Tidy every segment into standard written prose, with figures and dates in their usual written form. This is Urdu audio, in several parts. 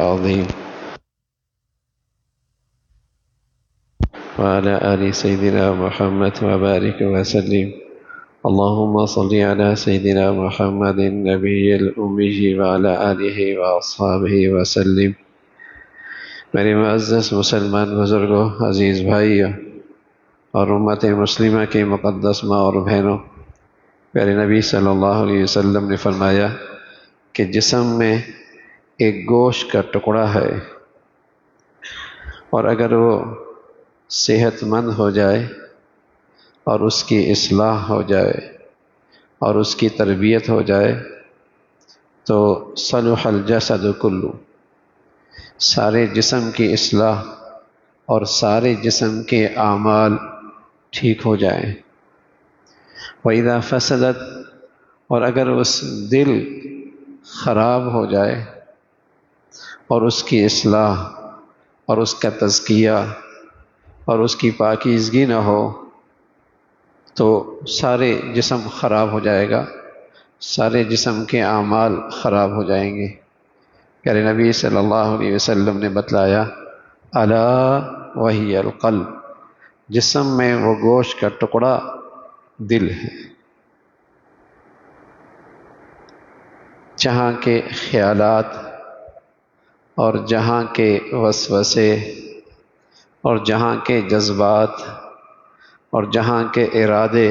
العظيم وعلى آل سيدنا محمد وبارك وسلم. اللهم صل على سيدنا محمد النبي الأمي وعلى آله وأصحابه وسلم. میرے معزز مسلمان بزرگوں، عزیز بھائیوں اور امت مسلمہ کے مقدس ماں اور بہنوں، پیارے نبی صلی اللہ علیہ وسلم نے فرمایا کہ جسم میں ایک گوشت کا ٹکڑا ہے، اور اگر وہ صحت مند ہو جائے اور اس کی اصلاح ہو جائے اور اس کی تربیت ہو جائے تو صلح الجسد کلو، سارے جسم کی اصلاح اور سارے جسم کے اعمال ٹھیک ہو جائیں۔ وَإِذَا فَسَدَتْ، اور اگر اس دل خراب ہو جائے اور اس کی اصلاح اور اس کا تزکیہ اور اس کی پاکیزگی نہ ہو تو سارے جسم خراب ہو جائے گا، سارے جسم کے اعمال خراب ہو جائیں گے۔ پیارے نبی صلی اللہ علیہ وسلم نے بتلایا، الا وہی القلب، جسم میں وہ گوشت کا ٹکڑا دل ہے، جہاں کے خیالات اور جہاں کے وسوسے اور جہاں کے جذبات اور جہاں کے ارادے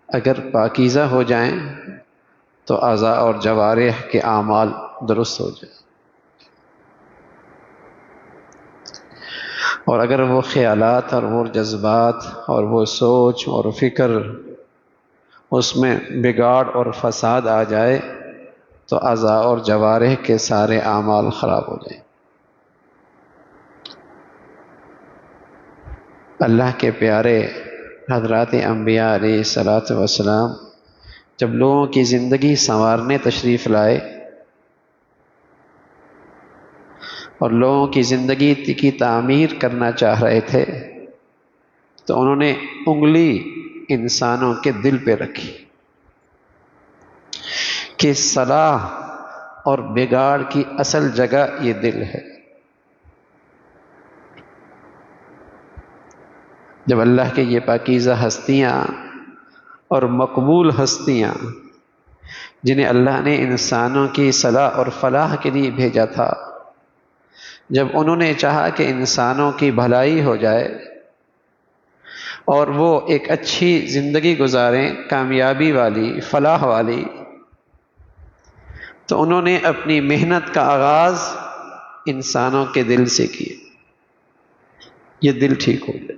اگر پاکیزہ ہو جائیں تو اعضاء اور جوارح کے اعمال درست ہو جائیں، اور اگر وہ خیالات اور وہ جذبات اور وہ سوچ اور فکر اس میں بگاڑ اور فساد آ جائے تو اعضاء اور جوارح کے سارے اعمال خراب ہو جائیں۔ اللہ کے پیارے حضرات انبیاء علیہ الصلاۃ والسلام جب لوگوں کی زندگی سنوارنے تشریف لائے اور لوگوں کی زندگی کی تعمیر کرنا چاہ رہے تھے تو انہوں نے انگلی انسانوں کے دل پہ رکھی کہ صلاح اور بگاڑ کی اصل جگہ یہ دل ہے۔ جب اللہ کے یہ پاکیزہ ہستیاں اور مقبول ہستیاں جنہیں اللہ نے انسانوں کی صلاح اور فلاح کے لیے بھیجا تھا، جب انہوں نے چاہا کہ انسانوں کی بھلائی ہو جائے اور وہ ایک اچھی زندگی گزاریں، کامیابی والی، فلاح والی، تو انہوں نے اپنی محنت کا آغاز انسانوں کے دل سے کیا، یہ دل ٹھیک ہو جائے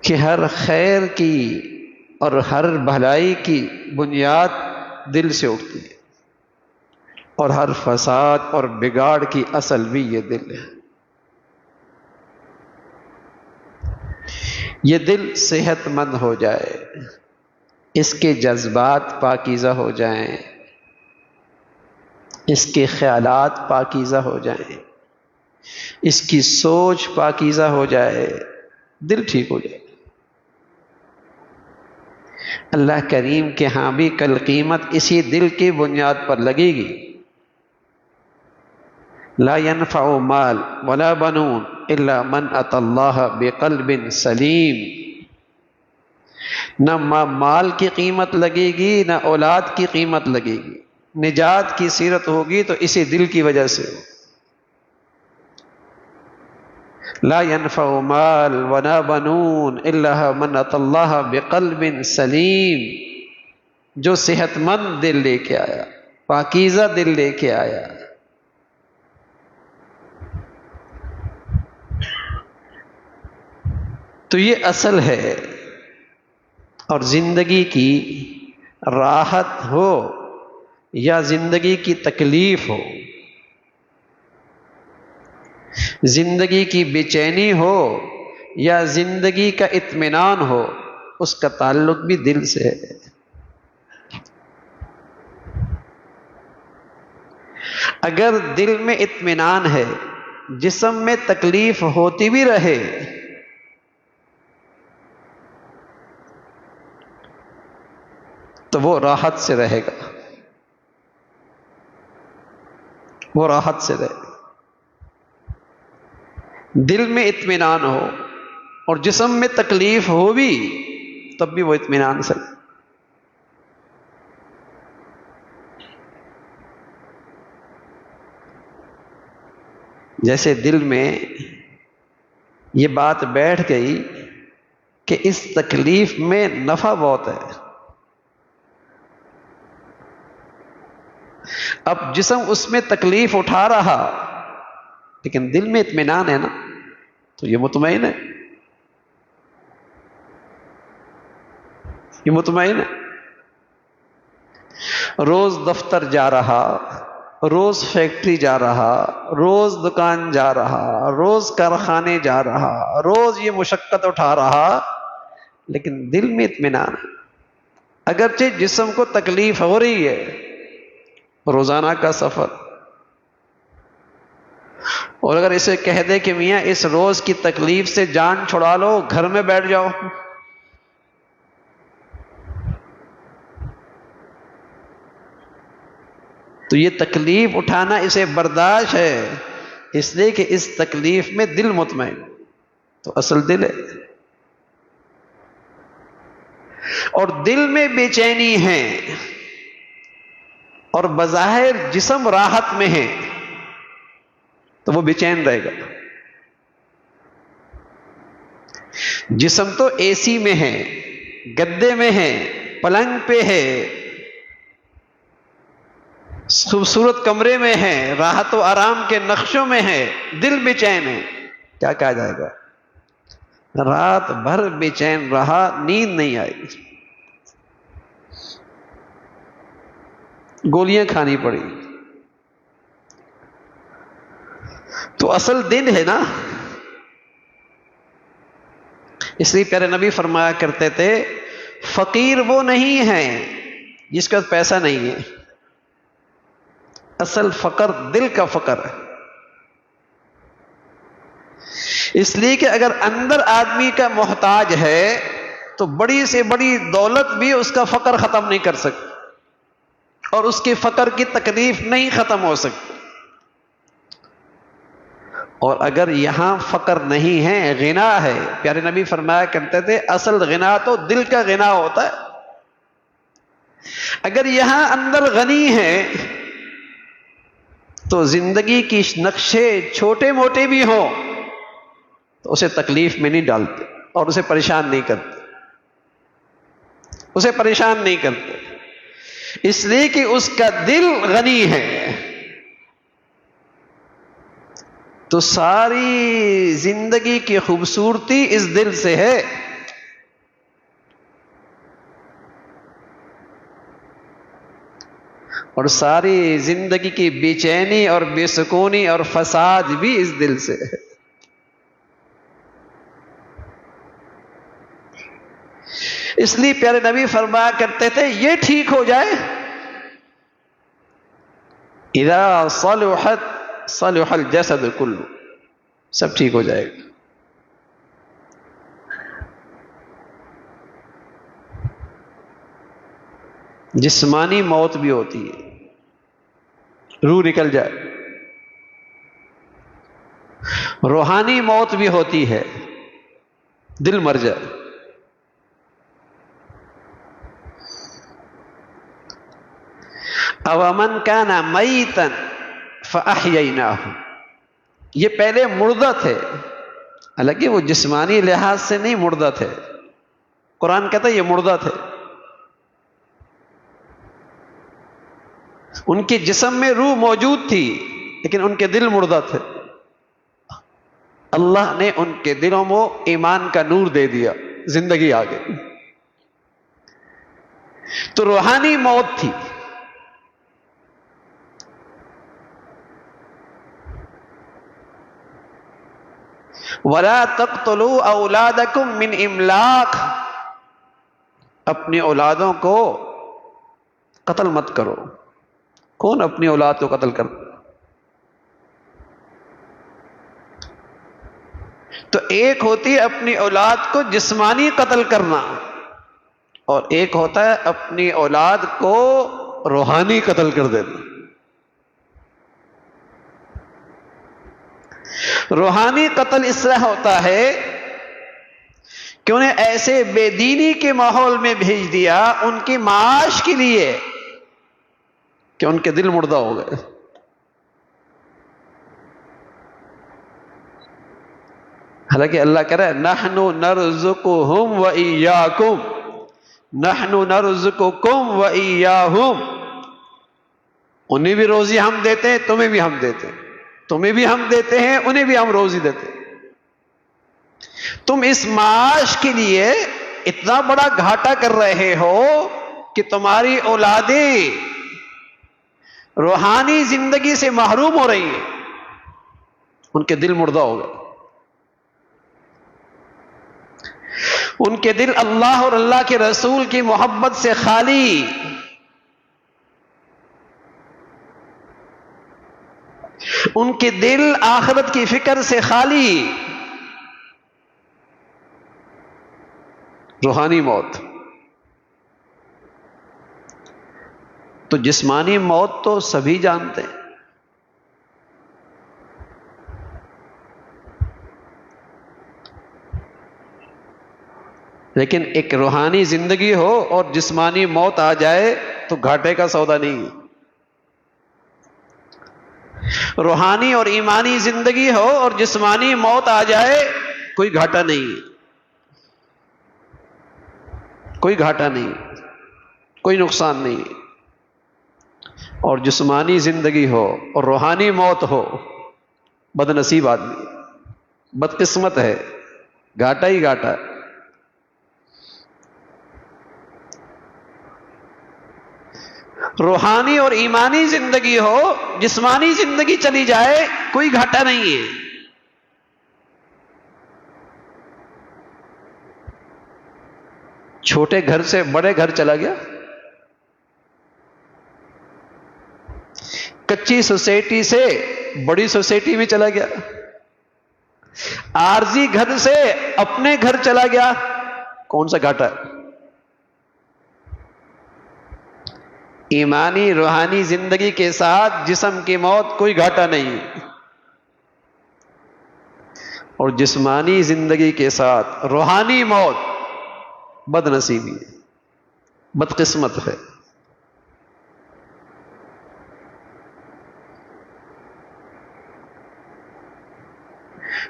کہ ہر خیر کی اور ہر بھلائی کی بنیاد دل سے اٹھتی ہے، اور ہر فساد اور بگاڑ کی اصل بھی یہ دل ہے۔ یہ دل صحت مند ہو جائے، اس کے جذبات پاکیزہ ہو جائیں، اس کے خیالات پاکیزہ ہو جائیں، اس کی سوچ پاکیزہ ہو جائے، دل ٹھیک ہو جائے، اللہ کریم کے ہاں بھی کل قیمت اسی دل کی بنیاد پر لگے گی۔ لا ينفع مال ولا بنون الا من اتى اللہ بقلب سلیم، نہ مال کی قیمت لگے گی نہ اولاد کی قیمت لگے گی، نجات کی سیرت ہوگی تو اسی دل کی وجہ سے ہو۔ لا ينفع مال ولا بنون الا من اتى اللہ بقلب سلیم، جو صحت مند دل لے کے آیا، پاکیزہ دل لے کے آیا۔ تو یہ اصل ہے، اور زندگی کی راحت ہو یا زندگی کی تکلیف ہو، زندگی کی بے چینی ہو یا زندگی کا اطمینان ہو، اس کا تعلق بھی دل سے ہے۔ اگر دل میں اطمینان ہے، جسم میں تکلیف ہوتی بھی رہے تو وہ راحت سے رہے گا۔ وہ راحت سے رہے، دل میں اطمینان ہو، اور جسم میں تکلیف ہو بھی تب بھی وہ اطمینان سے رہے۔ جیسے دل میں یہ بات بیٹھ گئی کہ اس تکلیف میں نفع بہت ہے، اب جسم اس میں تکلیف اٹھا رہا لیکن دل میں اطمینان ہے نا، تو یہ مطمئن ہے، یہ مطمئن ہے۔ روز دفتر جا رہا، روز فیکٹری جا رہا، روز دکان جا رہا، روز کارخانے جا رہا، روز یہ مشقت اٹھا رہا، لیکن دل میں اطمینان ہے۔ اگرچہ جسم کو تکلیف ہو رہی ہے، روزانہ کا سفر، اور اگر اسے کہہ دے کہ میاں اس روز کی تکلیف سے جان چھڑا لو، گھر میں بیٹھ جاؤ، تو یہ تکلیف اٹھانا اسے برداشت ہے، اس لیے کہ اس تکلیف میں دل مطمئن، تو اصل دل ہے۔ اور دل میں بے چینی ہے اور بظاہر جسم راحت میں ہے، تو وہ بے چین رہے گا۔ جسم تو اے سی میں ہے، گدے میں ہے، پلنگ پہ ہے، خوبصورت کمرے میں ہے، راحت و آرام کے نقشوں میں ہے، دل بے چین ہے، کیا کہا جائے گا؟ رات بھر بے چین رہا، نیند نہیں آئی، گولیاں کھانی پڑی، تو اصل دل ہے نا۔ اس لیے پیارے نبی فرمایا کرتے تھے، فقیر وہ نہیں ہے جس کے پاس پیسہ نہیں ہے، اصل فقر دل کا فقر ہے۔ اس لیے کہ اگر اندر آدمی کا محتاج ہے تو بڑی سے بڑی دولت بھی اس کا فقر ختم نہیں کر سکتی، اور اس کے فقر کی تکلیف نہیں ختم ہو سکتی۔ اور اگر یہاں فقر نہیں ہے، غنا ہے، پیارے نبی فرمایا کرتے تھے اصل غنا تو دل کا غنا ہوتا ہے۔ اگر یہاں اندر غنی ہے تو زندگی کی نقشے چھوٹے موٹے بھی ہوں تو اسے تکلیف میں نہیں ڈالتے اور اسے پریشان نہیں کرتے، اسے پریشان نہیں کرتے، اس لیے کہ اس کا دل غنی ہے۔ تو ساری زندگی کی خوبصورتی اس دل سے ہے۔ اور ساری زندگی کی بے چینی اور بے سکونی اور فساد بھی اس دل سے ہے۔ اس لیے پیارے نبی فرمایا کرتے تھے یہ ٹھیک ہو جائے، اذا صلحت صلح الجسد کلہ، سب ٹھیک ہو جائے گا۔ جسمانی موت بھی ہوتی ہے، روح نکل جائے، روحانی موت بھی ہوتی ہے، دل مر جائے۔ اومن کان میتا فاحییناہ، یہ پہلے مردہ تھے، حالانکہ وہ جسمانی لحاظ سے نہیں مردہ تھے، قرآن کہتا ہے یہ مردہ تھے، ان کے جسم میں روح موجود تھی لیکن ان کے دل مردہ تھے۔ اللہ نے ان کے دلوں میں ایمان کا نور دے دیا، زندگی آ گئی، تو روحانی موت تھی۔ وَلَا تَقْتُلُوا أَوْلَادَكُمْ مِنْ إِمْلَاقٍ، اپنی اولادوں کو قتل مت کرو۔ کون اپنی اولاد کو قتل کرتا؟ تو ایک ہوتی ہے اپنی اولاد کو جسمانی قتل کرنا، اور ایک ہوتا ہے اپنی اولاد کو روحانی قتل کر دینا۔ روحانی قتل اس طرح ہوتا ہے کہ انہیں ایسے بے دینی کے ماحول میں بھیج دیا ان کی معاش کے لیے کہ ان کے دل مردہ ہو گئے. حالانکہ اللہ کہہ رہا ہے نحن نرزقہم وإیاکم، نحن نرزقکم وإیاہم، انہیں بھی روزی ہم دیتے ہیں، تمہیں بھی ہم دیتے ہیں، تمہیں بھی ہم دیتے ہیں، انہیں بھی ہم روزی دیتے ہیں. تم اس معاش کے لیے اتنا بڑا گھاٹا کر رہے ہو کہ تمہاری اولادیں روحانی زندگی سے محروم ہو رہی ہیں، ان کے دل مردہ ہو گئے، ان کے دل اللہ اور اللہ کے رسول کی محبت سے خالی، ان کے دل آخرت کی فکر سے خالی. روحانی موت. تو جسمانی موت تو سبھی جانتے ہیں، لیکن ایک روحانی زندگی ہو اور جسمانی موت آ جائے تو گھاٹے کا سودا نہیں. روحانی اور ایمانی زندگی ہو اور جسمانی موت آ جائے کوئی گھاٹا نہیں، کوئی گھاٹا نہیں، کوئی نقصان نہیں. اور جسمانی زندگی ہو اور روحانی موت ہو، بد نصیب آدمی، بدقسمت ہے، گھاٹا ہی گھاٹا. روحانی اور ایمانی زندگی ہو، جسمانی زندگی چلی جائے کوئی گھاٹا نہیں ہے. چھوٹے گھر سے بڑے گھر چلا گیا، کچی سوسائٹی سے بڑی سوسائٹی میں چلا گیا، عارضی گھر سے اپنے گھر چلا گیا، کون سا گھاٹا ہے؟ ایمانی روحانی زندگی کے ساتھ جسم کی موت کوئی گھاٹا نہیں، اور جسمانی زندگی کے ساتھ روحانی موت بد نصیبی ہے، بدقسمت ہے.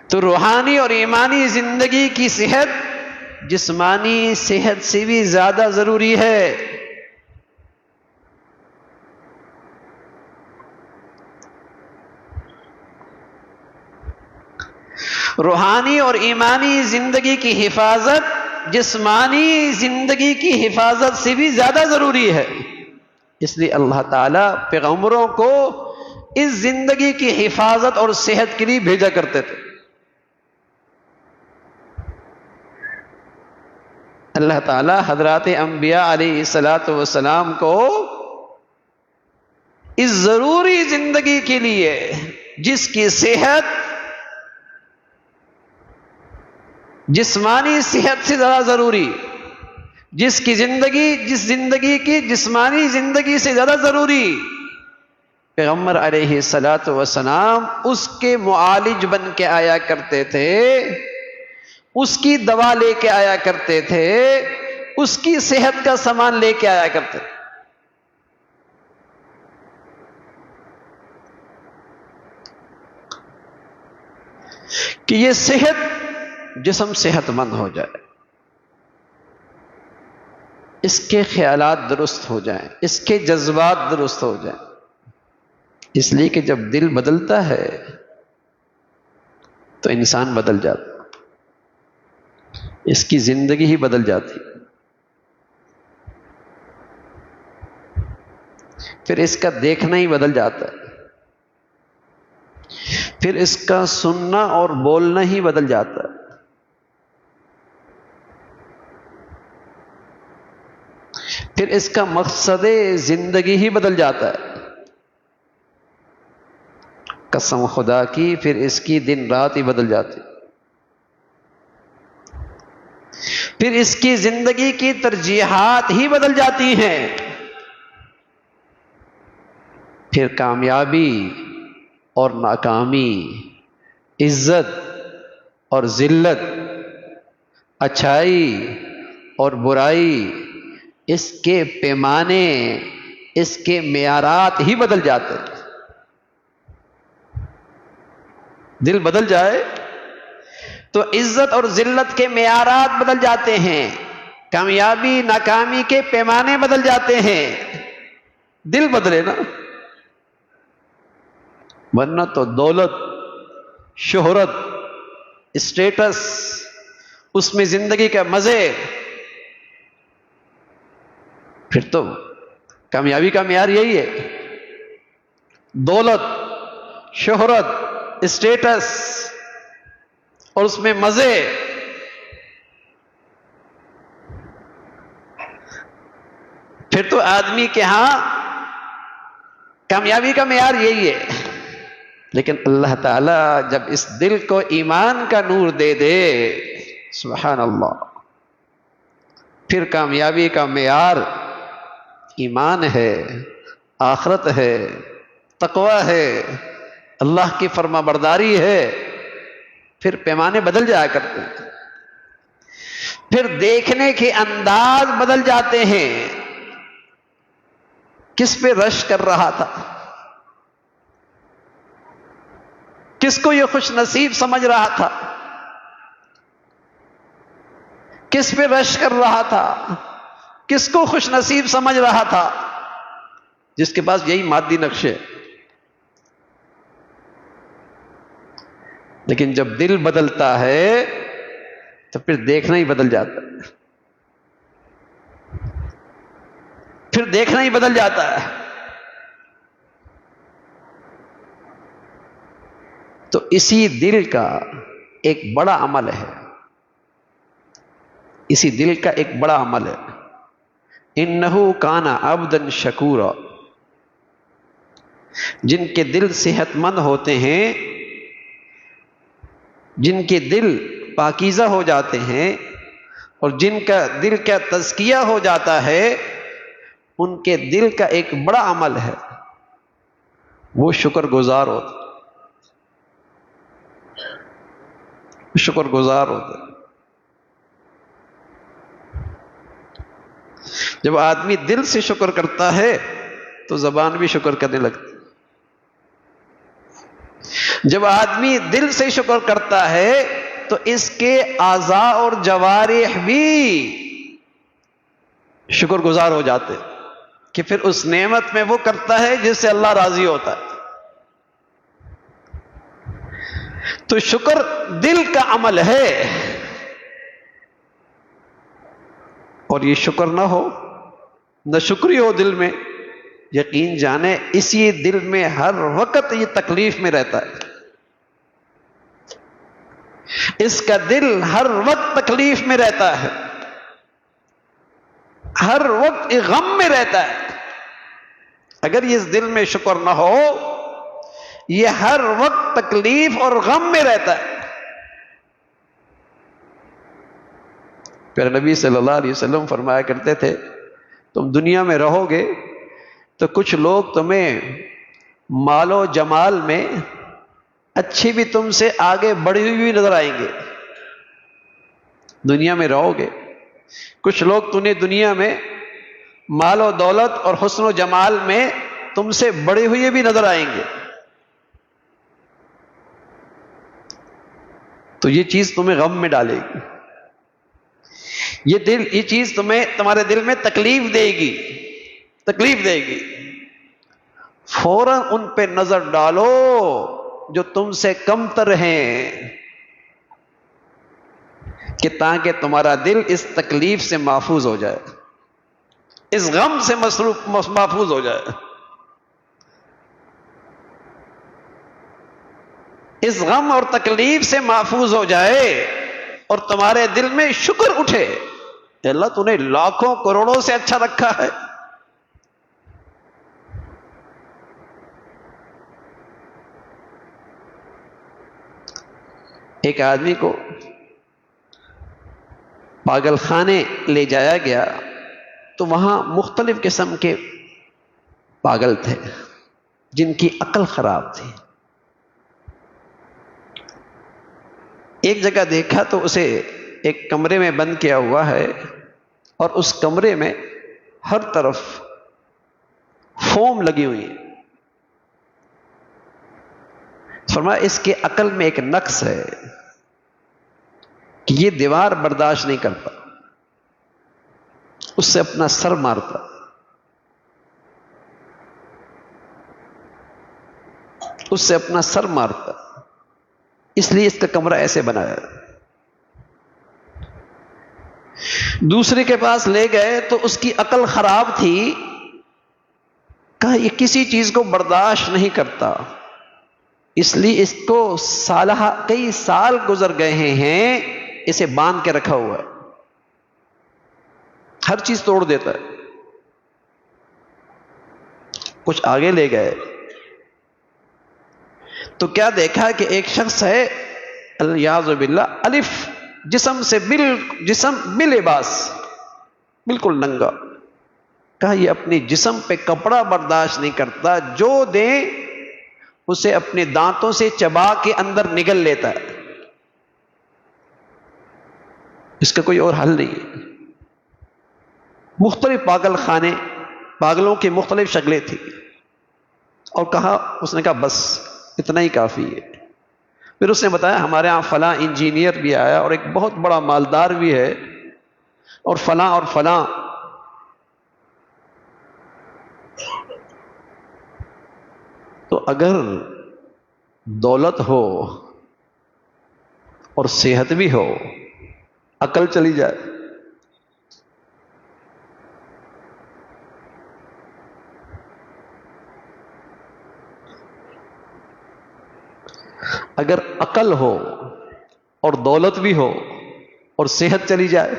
تو روحانی اور ایمانی زندگی کی صحت جسمانی صحت سے بھی زیادہ ضروری ہے. روحانی اور ایمانی زندگی کی حفاظت جسمانی زندگی کی حفاظت سے بھی زیادہ ضروری ہے. اس لیے اللہ تعالیٰ پیغمبروں کو اس زندگی کی حفاظت اور صحت کے لیے بھیجا کرتے تھے. اللہ تعالیٰ حضرات انبیاء علیہ الصلاۃ والسلام کو اس ضروری زندگی کے لیے جس کی صحت جسمانی صحت سے زیادہ ضروری، جس زندگی کی جسمانی زندگی سے زیادہ ضروری، پیغمبر علیہ الصلاۃ والسلام اس کے معالج بن کے آیا کرتے تھے، اس کی دوا لے کے آیا کرتے تھے، اس کی صحت کا سامان لے کے آیا کرتے تھے. کہ یہ صحت جسم صحت مند ہو جائے، اس کے خیالات درست ہو جائیں، اس کے جذبات درست ہو جائیں. اس لیے کہ جب دل بدلتا ہے تو انسان بدل جاتا، اس کی زندگی ہی بدل جاتی. پھر اس کا دیکھنا ہی بدل جاتا ہے، پھر اس کا سننا اور بولنا ہی بدل جاتا ہے. پھر اس کا مقصد زندگی ہی بدل جاتا ہے. قسم خدا کی پھر اس کی دن رات ہی بدل جاتی، پھر اس کی زندگی کی ترجیحات ہی بدل جاتی ہیں. پھر کامیابی اور ناکامی عزت اور ذلت، اچھائی اور برائی، اس کے پیمانے، اس کے معیارات ہی بدل جاتے ہیں۔ دل بدل جائے تو عزت اور ذلت کے معیارات بدل جاتے ہیں، کامیابی ناکامی کے پیمانے بدل جاتے ہیں۔ دل بدلے نا، ورنہ تو دولت، شہرت، اسٹیٹس، اس میں زندگی کے مزے، پھر تو کامیابی کا معیار یہی ہے، دولت، شہرت، اسٹیٹس اور اس میں مزے۔ پھر تو آدمی کے ہاں کامیابی کا معیار یہی ہے۔ لیکن اللہ تعالیٰ جب اس دل کو ایمان کا نور دے دے، سبحان اللہ، پھر کامیابی کا معیار ایمان ہے، آخرت ہے، تقوی ہے، اللہ کی فرما برداری ہے۔ پھر پیمانے بدل جایا کرتے ہیں، پھر دیکھنے کے انداز بدل جاتے ہیں۔ کس پہ رش کر رہا تھا، کس کو یہ خوش نصیب سمجھ رہا تھا، کس پہ رش کر رہا تھا، کس کو خوش نصیب سمجھ رہا تھا؟ جس کے پاس یہی مادی نقشے۔ لیکن جب دل بدلتا ہے تو پھر دیکھنا ہی بدل جاتا ہے، پھر دیکھنا ہی بدل جاتا ہے۔ تو اسی دل کا ایک بڑا عمل ہے، اسی دل کا ایک بڑا عمل ہے، انہو کان عبدا شکورا۔ جن کے دل صحت مند ہوتے ہیں، جن کے دل پاکیزہ ہو جاتے ہیں، اور جن کا دل کا تزکیہ ہو جاتا ہے، ان کے دل کا ایک بڑا عمل ہے، وہ شکر گزار ہوتے، شکر گزار ہوتے۔ جب آدمی دل سے شکر کرتا ہے تو زبان بھی شکر کرنے لگتی۔ جب آدمی دل سے شکر کرتا ہے تو اس کے اعضاء اور جوارح بھی شکر گزار ہو جاتے، کہ پھر اس نعمت میں وہ کرتا ہے جس سے اللہ راضی ہوتا ہے۔ تو شکر دل کا عمل ہے، اور یہ شکر نہ ہو، نہ شکری ہو دل میں، یقین جانے اسی دل میں ہر وقت یہ تکلیف میں رہتا ہے، اس کا دل ہر وقت تکلیف میں رہتا ہے، ہر وقت غم میں رہتا ہے۔ اگر یہ اس دل میں شکر نہ ہو، یہ ہر وقت تکلیف اور غم میں رہتا ہے۔ پھر نبی صلی اللہ علیہ وسلم فرمایا کرتے تھے، تم دنیا میں رہو گے تو کچھ لوگ تمہیں مال و جمال میں اچھی بھی تم سے آگے بڑھی ہوئی نظر آئیں گے۔ دنیا میں رہو گے، کچھ لوگ تمہیں دنیا میں مال و دولت اور حسن و جمال میں تم سے بڑے ہوئے بھی نظر آئیں گے، تو یہ چیز تمہیں غم میں ڈالے گی، یہ چیز تمہیں تمہارے دل میں تکلیف دے گی، تکلیف دے گی۔ فوراً ان پہ نظر ڈالو جو تم سے کم تر ہیں، کہ تاکہ تمہارا دل اس تکلیف سے محفوظ ہو جائے، اس غم سے محفوظ ہو جائے، اس غم اور تکلیف سے محفوظ ہو جائے، اور تمہارے دل میں شکر اٹھے، اللہ تو نے لاکھوں کروڑوں سے اچھا رکھا ہے۔ ایک آدمی کو پاگل خانے لے جایا گیا تو وہاں مختلف قسم کے پاگل تھے جن کی عقل خراب تھی۔ ایک جگہ دیکھا تو اسے ایک کمرے میں بند کیا ہوا ہے، اور اس کمرے میں ہر طرف فوم لگی ہوئی ہے۔ فرمایا اس کے عقل میں ایک نقص ہے کہ یہ دیوار برداشت نہیں کرتا، اس سے اپنا سر مارتا، اس سے اپنا سر مارتا، اس لیے اس کا کمرہ ایسے بنایا۔ دوسرے کے پاس لے گئے تو اس کی عقل خراب تھی، کہا یہ کسی چیز کو برداشت نہیں کرتا، اس لیے اس کو کئی سال گزر گئے ہیں اسے باندھ کے رکھا ہوا ہے، ہر چیز توڑ دیتا ہے۔ کچھ آگے لے گئے تو کیا دیکھا کہ ایک شخص ہے الیاذ باللہ الف جسم سے جسم بلباس، بالکل ننگا، کہا یہ اپنے جسم پہ کپڑا برداشت نہیں کرتا، جو دیں اسے اپنے دانتوں سے چبا کے اندر نگل لیتا ہے، اس کا کوئی اور حل نہیں ہے۔ مختلف پاگل خانے، پاگلوں کی مختلف شکلیں تھیں، اور کہا، اس نے کہا بس اتنا ہی کافی ہے۔ پھر اس نے بتایا ہمارے ہاں فلاں انجینئر بھی آیا اور ایک بہت بڑا مالدار بھی ہے، اور فلاں اور فلاں۔ تو اگر دولت ہو اور صحت بھی ہو، عقل چلی جائے، اگر عقل ہو اور دولت بھی ہو اور صحت چلی جائے،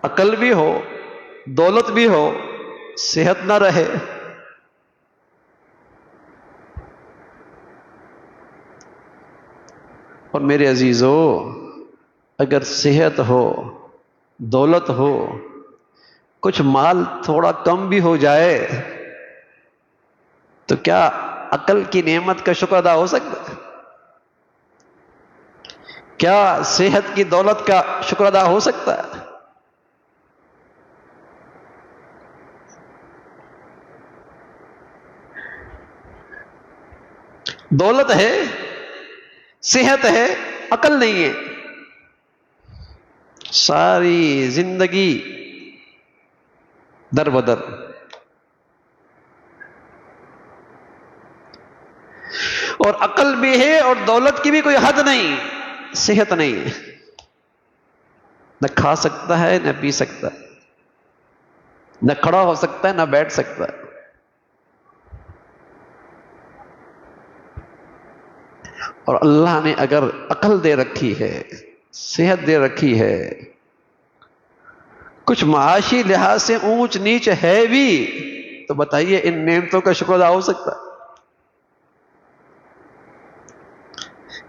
عقل بھی ہو دولت بھی ہو صحت نہ رہے، اور میرے عزیزو اگر صحت ہو دولت ہو، کچھ مال تھوڑا کم بھی ہو جائے تو کیا عقل کی نعمت کا شکر ادا ہو سکتا ہے؟ کیا صحت کی دولت کا شکر ادا ہو سکتا ہے؟ دولت ہے، صحت ہے، عقل نہیں ہے، ساری زندگی در بدر۔ اور عقل بھی ہے اور دولت کی بھی کوئی حد نہیں، صحت نہیں ہے، نہ کھا سکتا ہے نہ پی سکتا ہے، نہ کھڑا ہو سکتا ہے نہ بیٹھ سکتا ہے۔ اور اللہ نے اگر عقل دے رکھی ہے، صحت دے رکھی ہے، کچھ معاشی لحاظ سے اونچ نیچ ہے بھی، تو بتائیے ان نعمتوں کا شکر ادا ہو سکتا ہے؟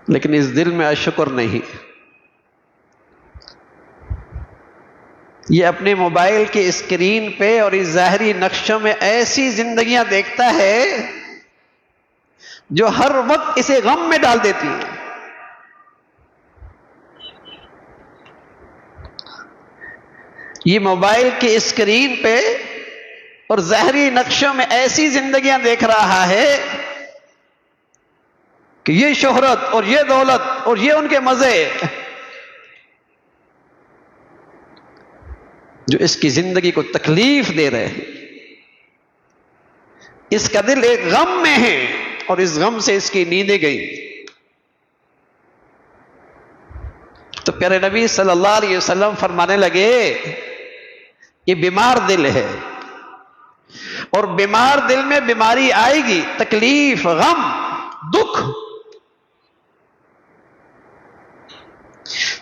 لیکن اس دل میں اشکر نہیں، یہ اپنے موبائل کے اسکرین پہ اور اس ظاہری نقشوں میں ایسی زندگیاں دیکھتا ہے جو ہر وقت اسے غم میں ڈال دیتی ہیں۔ یہ موبائل کے اسکرین پہ اور ظاہری نقشوں میں ایسی زندگیاں دیکھ رہا ہے کہ یہ شہرت اور یہ دولت اور یہ ان کے مزے جو اس کی زندگی کو تکلیف دے رہے ہیں، اس کا دل ایک غم میں ہے اور اس غم سے اس کی نیندیں گئی۔ تو پیارے نبی صلی اللہ علیہ وسلم فرمانے لگے یہ بیمار دل ہے، اور بیمار دل میں بیماری آئے گی، تکلیف، غم، دکھ۔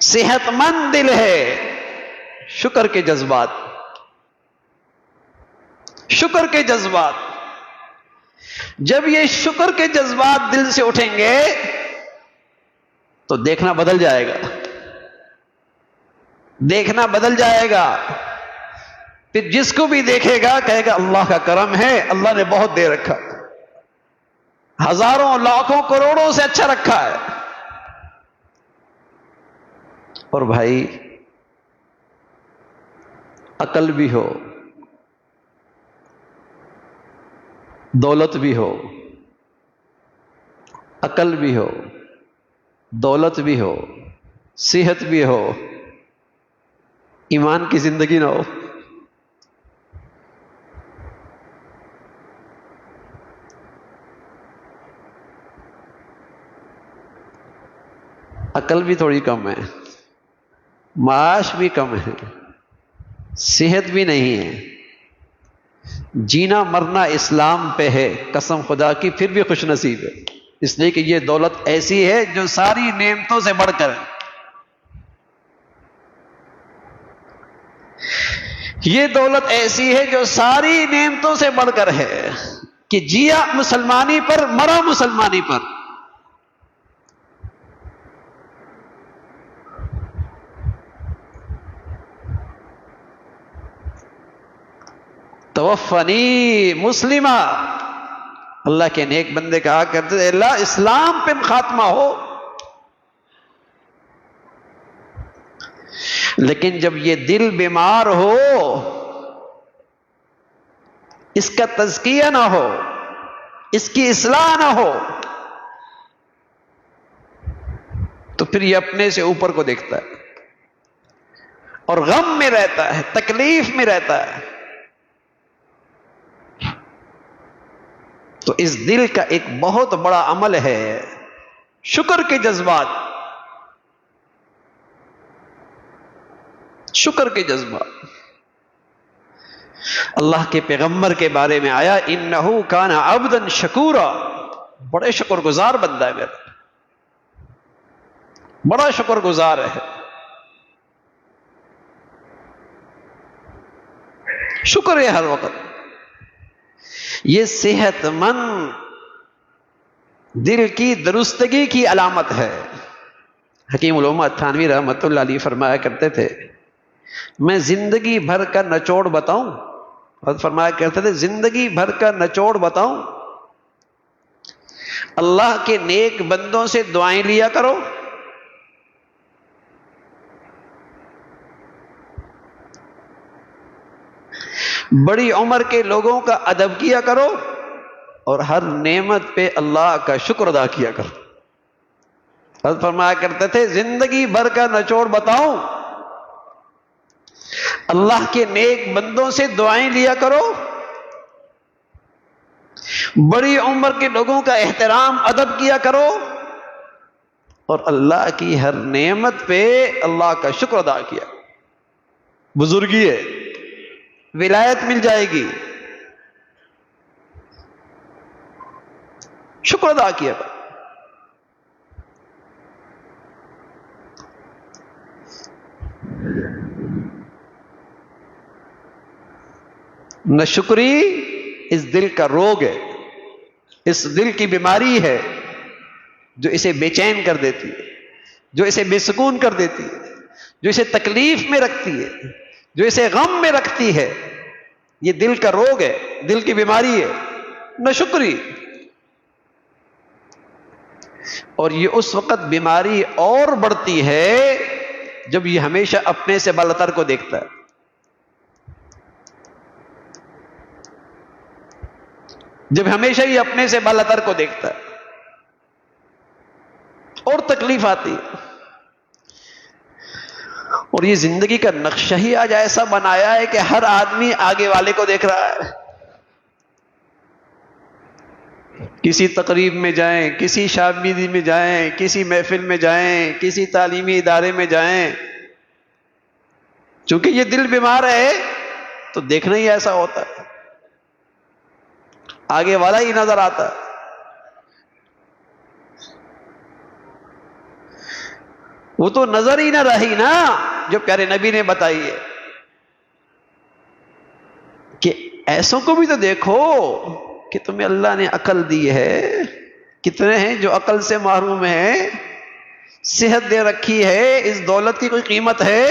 صحت مند دل ہے، شکر کے جذبات، شکر کے جذبات۔ جب یہ شکر کے جذبات دل سے اٹھیں گے تو دیکھنا بدل جائے گا، دیکھنا بدل جائے گا۔ پھر جس کو بھی دیکھے گا کہے گا اللہ کا کرم ہے، اللہ نے بہت دے رکھا، ہزاروں لاکھوں کروڑوں سے اچھا رکھا ہے۔ اور بھائی عقل بھی ہو، دولت بھی ہو، عقل بھی ہو، دولت بھی ہو، صحت بھی ہو، ایمان کی زندگی نہ ہو، عقل بھی تھوڑی کم ہے، معاش بھی کم ہے، صحت بھی نہیں ہے، جینا مرنا اسلام پہ ہے قسم خدا کی، پھر بھی خوش نصیب ہے، اس لیے کہ یہ دولت ایسی ہے جو ساری نعمتوں سے بڑھ کر ہے۔ یہ دولت ایسی ہے جو ساری نعمتوں سے بڑھ کر ہے کہ جیا مسلمانی پر، مرا مسلمانی پر۔ توفنی مسلمہ، اللہ کے نیک بندے کہا کرتے تھے اللہ اسلام پہ خاتمہ ہو، لیکن جب یہ دل بیمار ہو، اس کا تزکیہ نہ ہو، اس کی اصلاح نہ ہو، تو پھر یہ اپنے سے اوپر کو دیکھتا ہے اور غم میں رہتا ہے، تکلیف میں رہتا ہے۔ تو اس دل کا ایک بہت بڑا عمل ہے شکر کے جذبات، شکر کے جذبات۔ اللہ کے پیغمبر کے بارے میں آیا انہو کان عبدا شکورا، بڑے شکر گزار بندہ ہے میرا، بڑا شکر گزار ہے، شکر ہے ہر وقت۔ یہ صحت مند دل کی درستگی کی علامت ہے۔ حکیم الامہ تھانوی رحمۃ اللہ علیہ فرمایا کرتے تھے میں زندگی بھر کا نچوڑ بتاؤں، اور فرمایا کرتے تھے زندگی بھر کا نچوڑ بتاؤں، اللہ کے نیک بندوں سے دعائیں لیا کرو، بڑی عمر کے لوگوں کا ادب کیا کرو، اور ہر نعمت پہ اللہ کا شکر ادا کیا کرو۔ حضرت فرمایا کرتے تھے زندگی بھر کا نچوڑ بتاؤں، اللہ کے نیک بندوں سے دعائیں لیا کرو، بڑی عمر کے لوگوں کا احترام ادب کیا کرو، اور اللہ کی ہر نعمت پہ اللہ کا شکر ادا کیا۔ بزرگی ہے، ولایت مل جائے گی، شکر ادا کیا۔ ناشکری اس دل کا روگ ہے، اس دل کی بیماری ہے جو اسے بے چین کر دیتی ہے، جو اسے بے سکون کر دیتی ہے، جو اسے تکلیف میں رکھتی ہے، جو اسے غم میں رکھتی ہے۔ یہ دل کا روگ ہے، دل کی بیماری ہے ناشکری۔ اور یہ اس وقت بیماری اور بڑھتی ہے جب یہ ہمیشہ اپنے سے بالاتر کو دیکھتا ہے، جب ہمیشہ یہ اپنے سے بالاتر کو دیکھتا ہے اور تکلیف آتی ہے۔ اور یہ زندگی کا نقشہ ہی آج ایسا بنایا ہے کہ ہر آدمی آگے والے کو دیکھ رہا ہے۔ کسی تقریب میں جائیں، کسی شادی میں جائیں، کسی محفل میں جائیں، کسی تعلیمی ادارے میں جائیں، چونکہ یہ دل بیمار ہے تو دیکھنا ہی ایسا ہوتا ہے، آگے والا ہی نظر آتا ہے۔ وہ تو نظر ہی نہ رہی نا جو پیارے نبی نے بتائی ہے کہ ایسوں کو بھی تو دیکھو کہ تمہیں اللہ نے عقل دی ہے، کتنے ہیں جو عقل سے محروم ہیں، صحت دے رکھی ہے، اس دولت کی کوئی قیمت ہے؟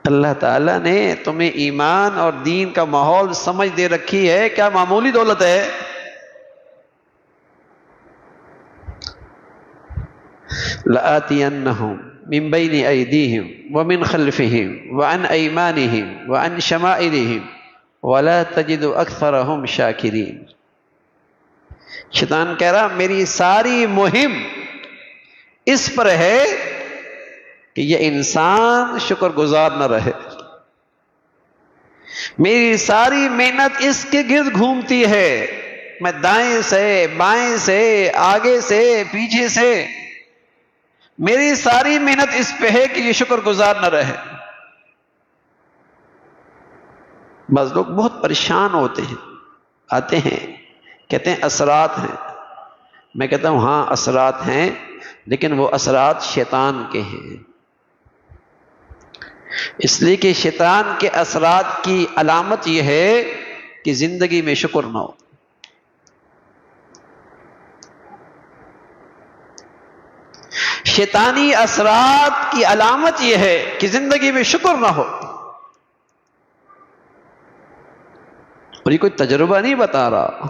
اللہ تعالیٰ نے تمہیں ایمان اور دین کا ماحول سمجھ دے رکھی ہے، کیا معمولی دولت ہے؟ لَآتِيَنَّهُمْ مِنْ بَيْنِ أَيْدِيهِمْ وَمِنْ خَلْفِهِمْ وَعَنْ أَيْمَانِهِمْ وَعَنْ شَمَائِلِهِمْ وَلَا تَجِدُ أَكْثَرَهُمْ شَاكِرِينَ۔ شیطان کہہ رہا میری ساری مہم اس پر ہے کہ یہ انسان شکر گزار نہ رہے، میری ساری محنت اس کے گرد گھومتی ہے، میں دائیں سے بائیں سے آگے سے پیچھے سے میری ساری محنت اس پہ ہے کہ یہ شکر گزار نہ رہے۔ بعض لوگ بہت پریشان ہوتے ہیں، آتے ہیں کہتے ہیں اثرات ہیں، میں کہتا ہوں ہاں اثرات ہیں، لیکن وہ اثرات شیطان کے ہیں، اس لیے کہ شیطان کے اثرات کی علامت یہ ہے کہ زندگی میں شکر نہ ہو۔ شیطانی اثرات کی علامت یہ ہے کہ زندگی میں شکر نہ ہو، اور یہ کوئی تجربہ نہیں بتا رہا،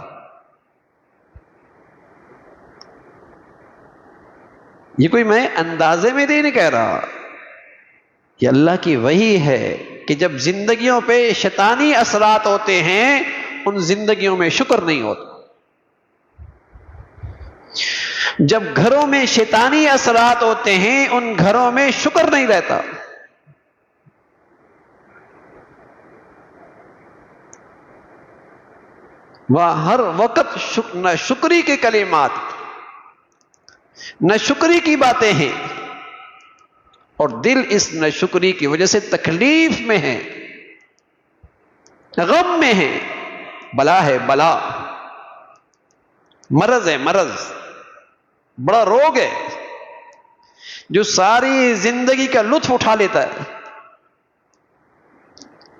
یہ کوئی میں اندازے میں نہیں کہہ رہا، یہ اللہ کی وحی ہے کہ جب زندگیوں پہ شیطانی اثرات ہوتے ہیں ان زندگیوں میں شکر نہیں ہوتا، جب گھروں میں شیطانی اثرات ہوتے ہیں ان گھروں میں شکر نہیں رہتا۔ وہاں ہر وقت نہ شکری کے کلمات نہ شکری کی باتیں ہیں، اور دل اس نہ شکری کی وجہ سے تکلیف میں ہے، غم میں ہے، بلا ہے بلا، مرض ہے مرض، بڑا روگ ہے جو ساری زندگی کا لطف اٹھا لیتا ہے۔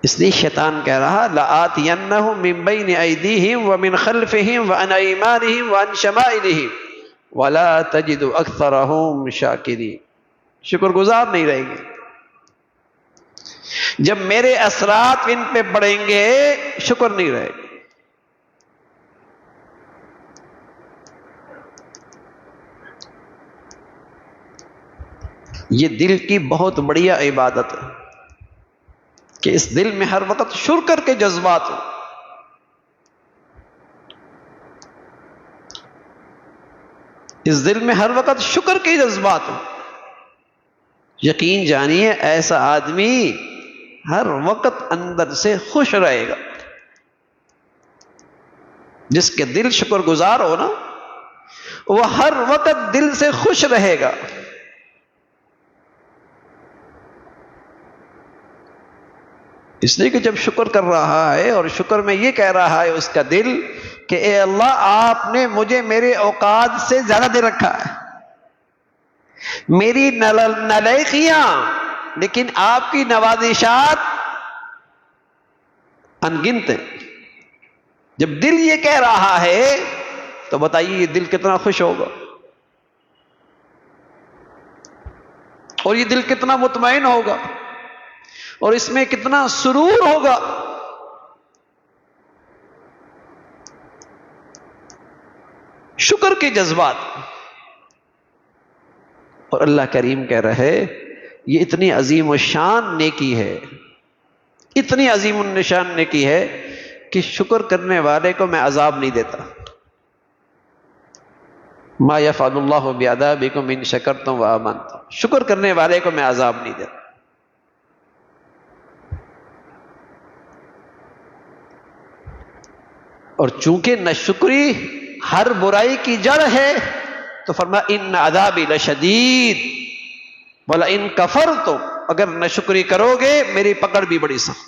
اس لیے شیطان کہہ رہا لَآتِيَنَّهُمْ مِنْ بَيْنِ أَيْدِيهِمْ وَمِنْ خَلْفِهِمْ وَعَنْ أَيْمَانِهِمْ وَعَنْ شَمَائِلِهِمْ وَلَا تَجِدُ أَكْثَرَهُمْ شَاكِرِينَ۔ شکر گزار نہیں رہیں گے، جب میرے اثرات ان پہ پڑیں گے شکر نہیں رہے گا۔ یہ دل کی بہت بڑی عبادت ہے کہ اس دل میں ہر وقت شکر کے جذبات ہوں۔ اس دل میں ہر وقت شکر کے جذبات ہوں۔ یقین جانیے ایسا آدمی ہر وقت اندر سے خوش رہے گا، جس کے دل شکر گزار ہو نا وہ ہر وقت دل سے خوش رہے گا۔ اس لیے کہ جب شکر کر رہا ہے اور شکر میں یہ کہہ رہا ہے اس کا دل کہ اے اللہ آپ نے مجھے میرے اوقات سے زیادہ دے رکھا ہے، میری نالائقیاں لیکن آپ کی نوازشات انگنت ہیں۔ جب دل یہ کہہ رہا ہے تو بتائیے یہ دل کتنا خوش ہوگا، اور یہ دل کتنا مطمئن ہوگا، اور اس میں کتنا سرور ہوگا۔ شکر کے جذبات، اور اللہ کریم کہہ رہے یہ اتنی عظیم الشان نیکی ہے، اتنی عظیم النشان نیکی ہے کہ شکر کرنے والے کو میں عذاب نہیں دیتا۔ ما یفعل اللہ بعذابکم ان شکرتم وآمنتم، شکر کرنے والے کو میں عذاب نہیں دیتا۔ اور چونکہ ناشکری ہر برائی کی جڑ ہے تو فرمایا ان عذابی لشدید وَلَئِن كَفَرْتُمْ، اگر ناشکری کرو گے میری پکڑ بھی بڑی سخت۔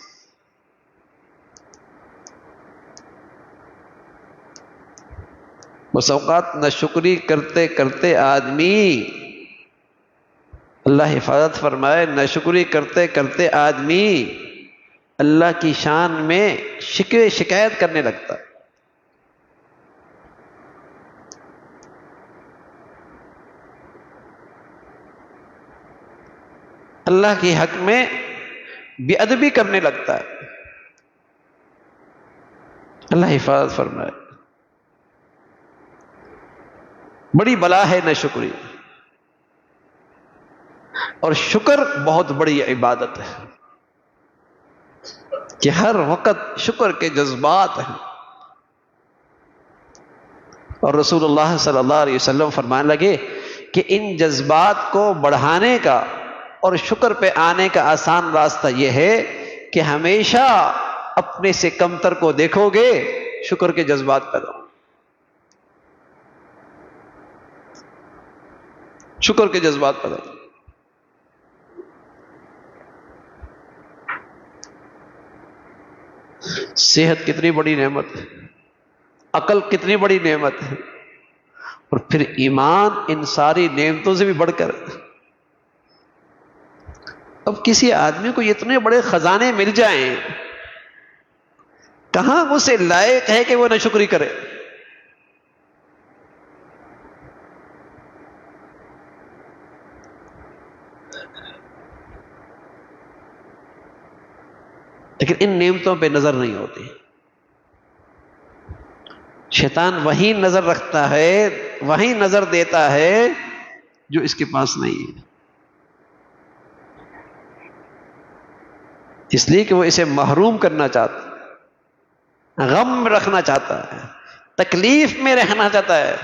بس اوقات ناشکری کرتے کرتے آدمی، اللہ حفاظت فرمائے، ناشکری کرتے کرتے آدمی اللہ کی شان میں شکوے شکایت کرنے لگتا۔ اللہ کے حق میں بے ادبی کرنے لگتا ہے۔ اللہ حفاظت فرمائے۔ بڑی بلا ہے ناشکری، اور شکر بہت بڑی عبادت ہے کہ ہر وقت شکر کے جذبات ہیں۔ اور رسول اللہ صلی اللہ علیہ وسلم فرمانے لگے کہ ان جذبات کو بڑھانے کا اور شکر پہ آنے کا آسان راستہ یہ ہے کہ ہمیشہ اپنے سے کمتر کو دیکھو گے، شکر کے جذبات پیدا ہوں، شکر کے جذبات پیدا ہوں۔ صحت کتنی بڑی نعمت ہے، عقل کتنی بڑی نعمت ہے، اور پھر ایمان ان ساری نعمتوں سے بھی بڑھ کر۔ اب کسی آدمی کو اتنے بڑے خزانے مل جائیں، کہاں اسے لائق ہے کہ وہ ناشکری کرے؟ لیکن ان نعمتوں پہ نظر نہیں ہوتی۔ شیطان وہیں نظر رکھتا ہے، وہیں نظر دیتا ہے جو اس کے پاس نہیں ہے، اس لیے کہ وہ اسے محروم کرنا چاہتا ہے، غم میں رکھنا چاہتا ہے، تکلیف میں رہنا چاہتا ہے،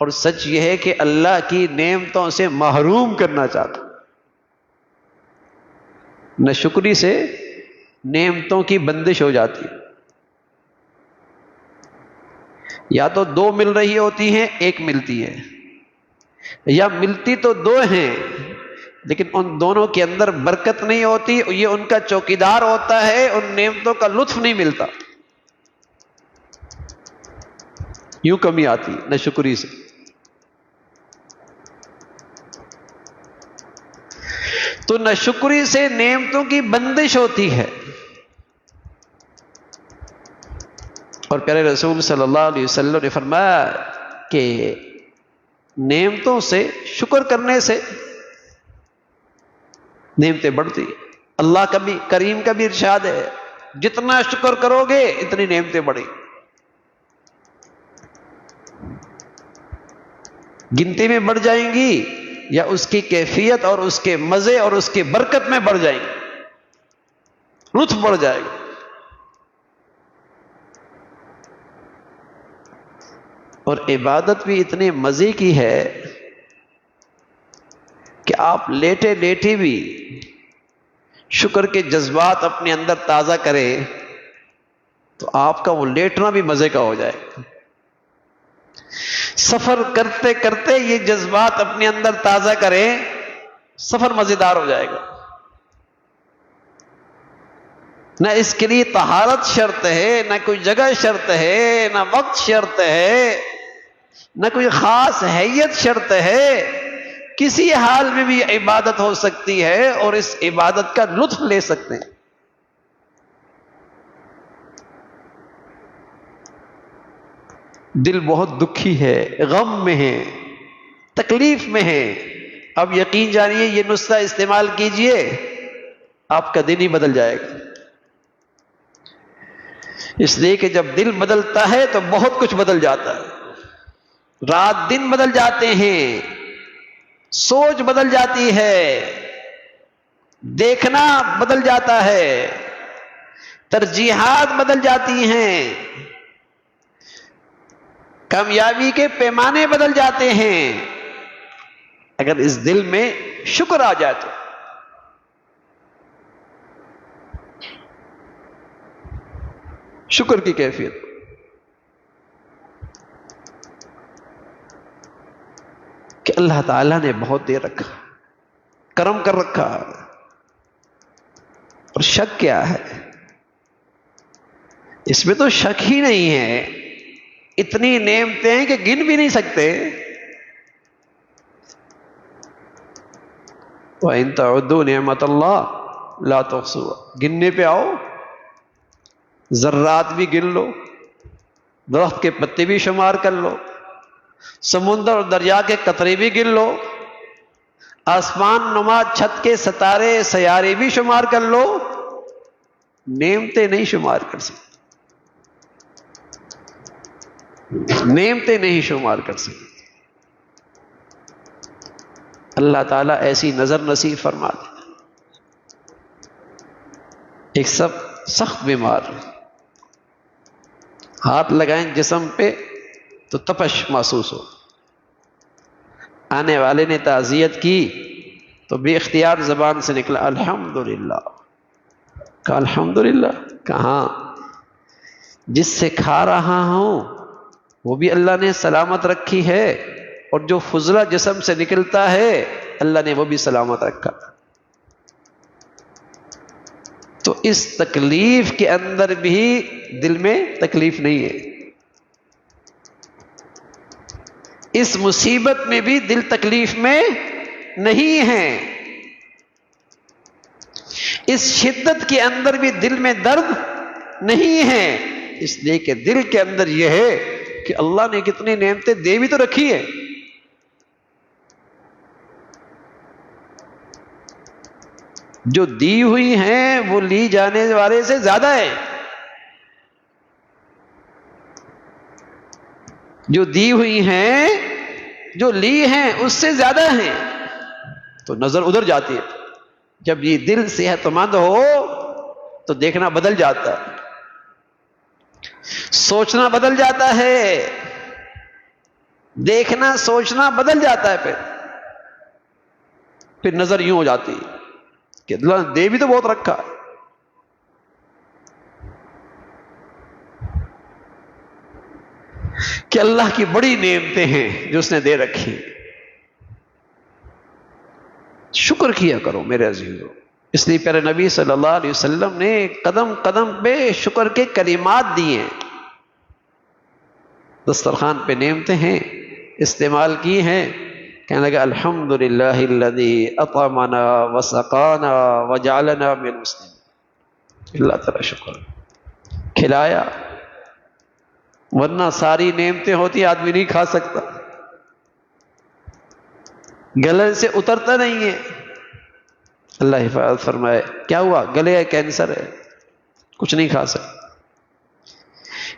اور سچ یہ ہے کہ اللہ کی نعمتوں سے محروم کرنا چاہتا ہے۔ ناشکری سے نعمتوں کی بندش ہو جاتی ہے، یا تو دو مل رہی ہوتی ہیں، ایک ملتی ہے، یا ملتی تو دو ہیں لیکن ان دونوں کے اندر برکت نہیں ہوتی، یہ ان کا چوکیدار ہوتا ہے، ان نعمتوں کا لطف نہیں ملتا، یوں کمی آتی ناشکری سے۔ تو ناشکری سے نعمتوں کی بندش ہوتی ہے، اور پیارے رسول صلی اللہ علیہ وسلم نے فرمایا کہ نعمتوں سے، شکر کرنے سے نعمتیں بڑھتی ہیں۔ اللہ کا بھی، کریم کا بھی ارشاد ہے، جتنا شکر کرو گے اتنی نعمتیں بڑھیں، گنتی میں بڑھ جائیں گی یا اس کی کیفیت اور اس کے مزے اور اس کی برکت میں بڑھ جائیں گی، لطف بڑھ جائے گا۔ اور عبادت بھی اتنے مزے کی ہے کہ آپ لیٹے لیٹے بھی شکر کے جذبات اپنے اندر تازہ کریں تو آپ کا وہ لیٹنا بھی مزے کا ہو جائے گا۔ سفر کرتے کرتے یہ جذبات اپنے اندر تازہ کریں، سفر مزیدار ہو جائے گا۔ نہ اس کے لیے طہارت شرط ہے، نہ کوئی جگہ شرط ہے، نہ وقت شرط ہے، نہ کوئی خاص حیت شرط ہے، کسی حال میں بھی عبادت ہو سکتی ہے اور اس عبادت کا لطف لے سکتے ہیں۔ دل بہت دکھی ہے، غم میں ہے، تکلیف میں ہے، اب یقین جانیے یہ نسخہ استعمال کیجئے، آپ کا دل ہی بدل جائے گا۔ اس لیے کہ جب دل بدلتا ہے تو بہت کچھ بدل جاتا ہے، رات دن بدل جاتے ہیں، سوچ بدل جاتی ہے، دیکھنا بدل جاتا ہے، ترجیحات بدل جاتی ہیں، کامیابی کے پیمانے بدل جاتے ہیں، اگر اس دل میں شکر آ جائے تو۔ شکر کی کیفیت، کہ اللہ تعالیٰ نے بہت دے رکھا، کرم کر رکھا، اور شک کیا ہے اس میں؟ تو شک ہی نہیں ہے، اتنی نعمتیں ہیں کہ گن بھی نہیں سکتے۔ وَإِن تَعُدُّوا نِعْمَةَ اللَّهِ لَا تُحْصُوهَا، گننے پہ آؤ، ذرات بھی گن لو، درخت کے پتے بھی شمار کر لو، سمندر اور دریا کے قطرے بھی گن لو، آسمان نما چھت کے ستارے سیارے بھی شمار کر لو، نعمتیں نہیں شمار کر سکتے، نعمتیں نہیں شمار کر سکتے۔ اللہ تعالیٰ ایسی نظر نصیب فرما دے۔ ایک سخت بیمار ہاتھ لگائیں جسم پہ تو تپش محسوس ہو، آنے والے نے تعزیت کی تو بے اختیار زبان سے نکلا الحمدللہ۔ کہا الحمدللہ کہاں؟ جس سے کھا رہا ہوں وہ بھی اللہ نے سلامت رکھی ہے، اور جو فضلہ جسم سے نکلتا ہے اللہ نے وہ بھی سلامت رکھا۔ تو اس تکلیف کے اندر بھی دل میں تکلیف نہیں ہے، اس مصیبت میں بھی دل تکلیف میں نہیں ہے، اس شدت کے اندر بھی دل میں درد نہیں ہے، اس لیے کہ دل کے اندر یہ ہے کہ اللہ نے کتنی نعمتیں دے بھی تو رکھی ہے۔ جو دی ہوئی ہیں وہ لی جانے والے سے زیادہ ہے، جو دی ہوئی ہیں جو لی ہیں اس سے زیادہ ہیں، تو نظر ادھر جاتی ہے۔ جب یہ دل صحت مند ہو تو دیکھنا بدل جاتا ہے، سوچنا بدل جاتا ہے، دیکھنا سوچنا بدل جاتا ہے، پھر نظر یوں ہو جاتی ہے کہ اللہ نے دے بھی تو بہت رکھا ہے۔ کہ اللہ کی بڑی نعمتیں ہیں جو اس نے دے رکھی، شکر کیا کرو میرے عزیزو۔ اس لیے پیارے نبی صلی اللہ علیہ وسلم نے قدم قدم پہ شکر کے کلمات دیے ہیں، دسترخوان پہ نعمتیں ہیں استعمال کی ہیں، کہنے لگا الحمدللہ الذی اطعمنا وسقانا وجعلنا من المسلمین۔ اللہ تعالیٰ شکر، کھلایا، ورنہ ساری نعمتیں ہوتی آدمی نہیں کھا سکتا، گلے سے اترتا نہیں ہے۔ اللہ حفاظت فرمائے، کیا ہوا؟ گلے کا کینسر ہے، کچھ نہیں کھا سکتا۔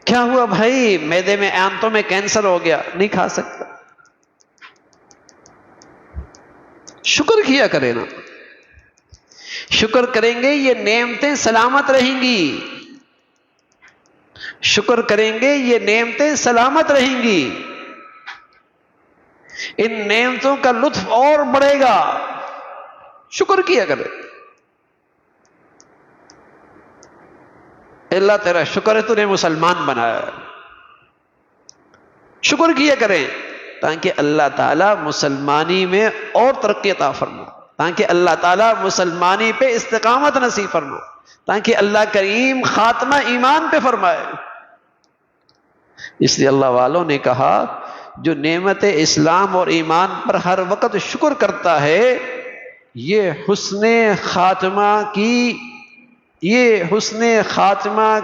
کیا ہوا بھائی؟ معدے میں آنتوں میں کینسر ہو گیا، نہیں کھا سکتا۔ شکر کیا کرے نا، شکر کریں گے یہ نعمتیں سلامت رہیں گی، شکر کریں گے یہ نعمتیں سلامت رہیں گی، ان نعمتوں کا لطف اور بڑھے گا۔ شکر کیا کرے، اللہ تیرا شکر ہے تو نے مسلمان بنایا، شکر کیا کریں تاکہ اللہ تعالیٰ مسلمانی میں اور ترقی عطا فرما، تاکہ اللہ تعالیٰ مسلمانی پہ استقامت نصیب فرما، تاکہ اللہ کریم خاتمہ ایمان پہ فرمائے۔ اس لیے اللہ والوں نے کہا جو نعمت اسلام اور ایمان پر ہر وقت شکر کرتا ہے یہ حسن خاتمہ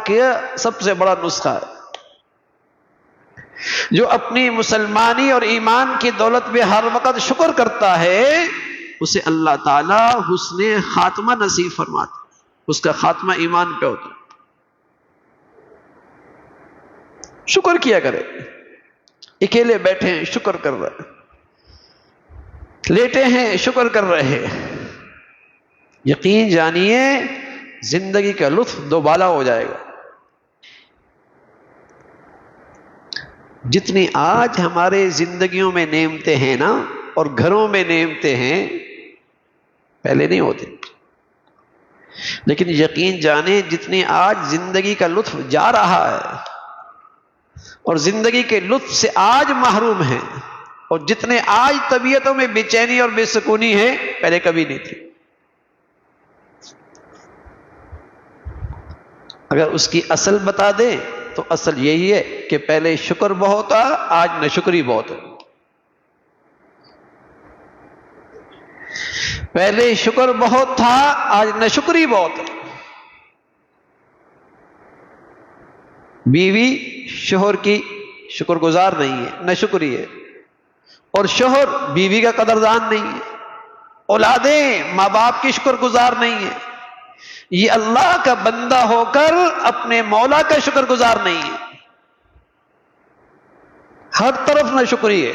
کا سب سے بڑا نسخہ ہے۔ جو اپنی مسلمانی اور ایمان کی دولت پہ ہر وقت شکر کرتا ہے اسے اللہ تعالی حسن خاتمہ نصیب فرماتا ہے، اس کا خاتمہ ایمان پہ ہوتا ہے۔ شکر کیا کرے، اکیلے بیٹھے ہیں شکر کر رہے ہیں، لیٹے ہیں شکر کر رہے ہیں، یقین جانیے زندگی کا لطف دوبالا ہو جائے گا۔ جتنی آج ہمارے زندگیوں میں نعمتیں ہیں نا اور گھروں میں نعمتیں ہیں پہلے نہیں ہوتی، لیکن یقین جانیں جتنی آج زندگی کا لطف جا رہا ہے اور زندگی کے لطف سے آج محروم ہیں، اور جتنے آج طبیعتوں میں بے چینی اور بے سکونی ہے پہلے کبھی نہیں تھی۔ اگر اس کی اصل بتا دیں تو اصل یہی ہے کہ پہلے شکر بہت تھا، آج ناشکری بہت ہے۔ پہلے شکر بہت تھا، آج ناشکری بہت ہے۔ بیوی شوہر کی شکر گزار نہیں ہے، ناشکری ہے، اور شوہر بیوی کا قدردان نہیں ہے، اولادیں ماں باپ کی شکر گزار نہیں ہے، یہ اللہ کا بندہ ہو کر اپنے مولا کا شکر گزار نہیں ہے. ہر طرف نہ شکری ہے،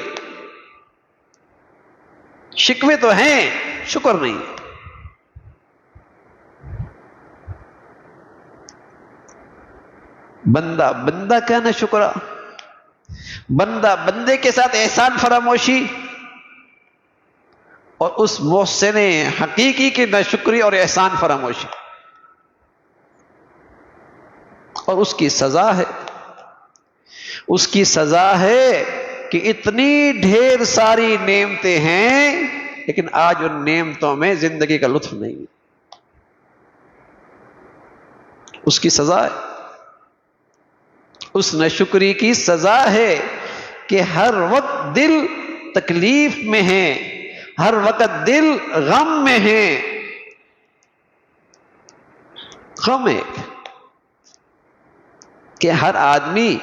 شکوے تو ہیں، شکر نہیں ہے. بندہ بندہ کا نہ شکرا، بندہ بندے کے ساتھ احسان فراموشی، اور اس محسن حقیقی کی نہ شکری اور احسان فراموشی. اور اس کی سزا ہے، اس کی سزا ہے کہ اتنی ڈھیر ساری نعمتیں ہیں لیکن آج ان نعمتوں میں زندگی کا لطف نہیں ہے. اس کی سزا ہے، اس ناشکری کی سزا ہے کہ ہر وقت دل تکلیف میں ہے، ہر وقت دل غم میں ہے. غم ہے کہ ہر آدمی